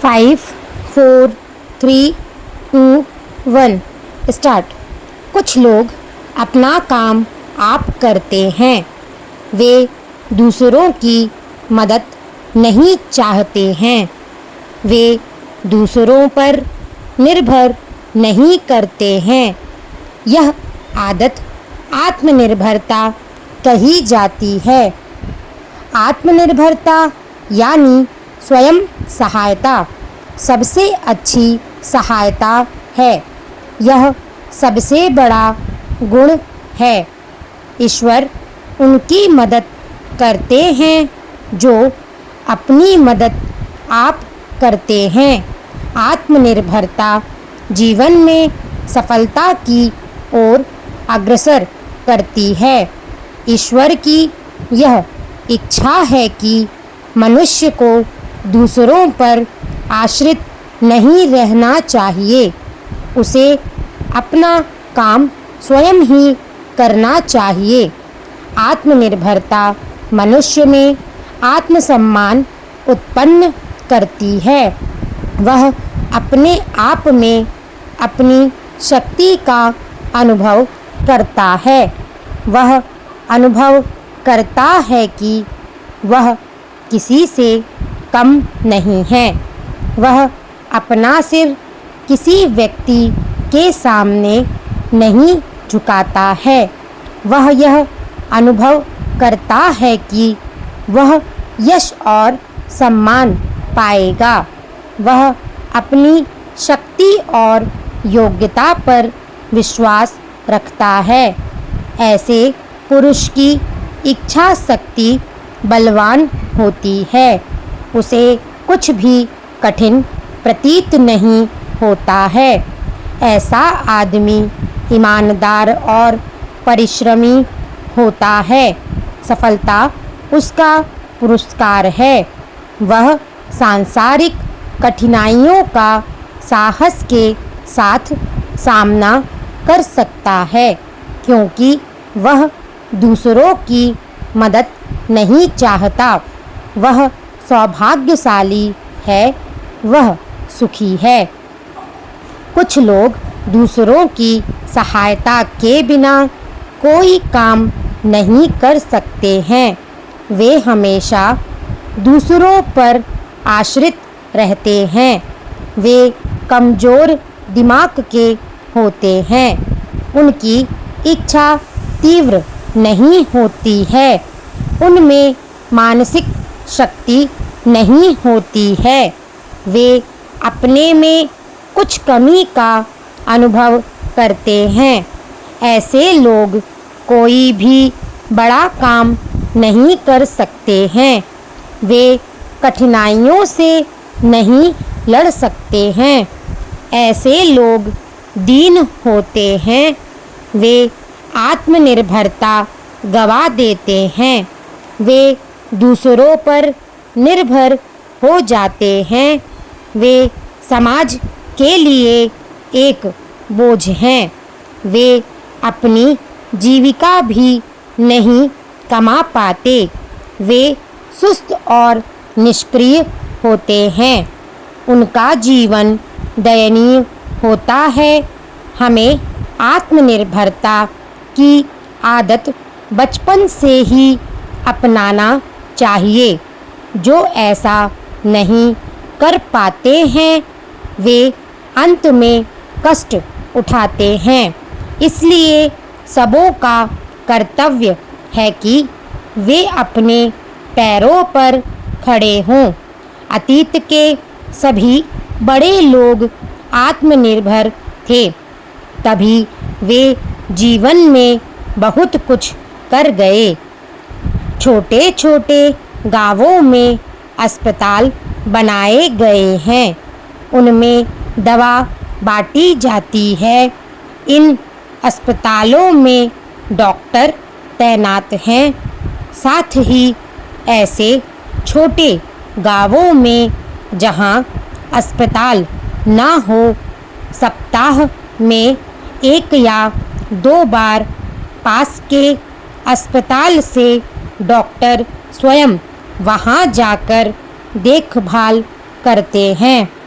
5, 4, 3, 2, 1 start. कुछ लोग अपना काम आप करते हैं। वे दूसरों की मदद नहीं चाहते हैं। वे दूसरों पर निर्भर नहीं करते हैं। यह आदत आत्मनिर्भरता कही जाती है। आत्मनिर्भरता यानी स्वयं सहायता सबसे अच्छी सहायता है। यह सबसे बड़ा गुण है। ईश्वर उनकी मदद करते हैं जो अपनी मदद आप करते हैं। आत्मनिर्भरता जीवन में सफलता की ओर अग्रसर करती है। ईश्वर की यह इच्छा है कि मनुष्य को दूसरों पर आश्रित नहीं रहना चाहिए। उसे अपना काम स्वयं ही करना चाहिए। आत्मनिर्भरता मनुष्य में आत्मसम्मान उत्पन्न करती है। वह अपने आप में अपनी शक्ति का अनुभव करता है। वह अनुभव करता है कि वह किसी से कम नहीं है। वह अपना सिर किसी व्यक्ति के सामने नहीं झुकाता है। वह यह अनुभव करता है कि वह यश और सम्मान पाएगा। वह अपनी शक्ति और योग्यता पर विश्वास रखता है। ऐसे पुरुष की इच्छा शक्ति बलवान होती है। उसे कुछ भी कठिन प्रतीत नहीं होता है। ऐसा आदमी ईमानदार और परिश्रमी होता है। सफलता उसका पुरस्कार है। वह सांसारिक कठिनाइयों का साहस के साथ सामना कर सकता है, क्योंकि वह दूसरों की मदद नहीं चाहता। वह सौभाग्यशाली है। वह सुखी है। कुछ लोग दूसरों की सहायता के बिना कोई काम नहीं कर सकते हैं। वे हमेशा दूसरों पर आश्रित रहते हैं। वे कमज़ोर दिमाग के होते हैं। उनकी इच्छा तीव्र नहीं होती है। उनमें मानसिक शक्ति नहीं होती है। वे अपने में कुछ कमी का अनुभव करते हैं। ऐसे लोग कोई भी बड़ा काम नहीं कर सकते हैं। वे कठिनाइयों से नहीं लड़ सकते हैं। ऐसे लोग दीन होते हैं। वे आत्मनिर्भरता गवा देते हैं। वे दूसरों पर निर्भर हो जाते हैं। वे समाज के लिए एक बोझ हैं। वे अपनी जीविका भी नहीं कमा पाते। वे सुस्त और निष्क्रिय होते हैं। उनका जीवन दयनीय होता है। हमें आत्मनिर्भरता की आदत बचपन से ही अपनाना चाहिए। जो ऐसा नहीं कर पाते हैं वे अंत में कष्ट उठाते हैं। इसलिए सबों का कर्तव्य है कि वे अपने पैरों पर खड़े हों। अतीत के सभी बड़े लोग आत्मनिर्भर थे, तभी वे जीवन में बहुत कुछ कर गए। छोटे छोटे गांवों में अस्पताल बनाए गए हैं। उनमें दवा बांटी जाती है। इन अस्पतालों में डॉक्टर तैनात हैं। साथ ही ऐसे छोटे गांवों में जहां अस्पताल ना हो, सप्ताह में 1 या 2 बार पास के अस्पताल से डॉक्टर स्वयं वहां जाकर देखभाल करते हैं।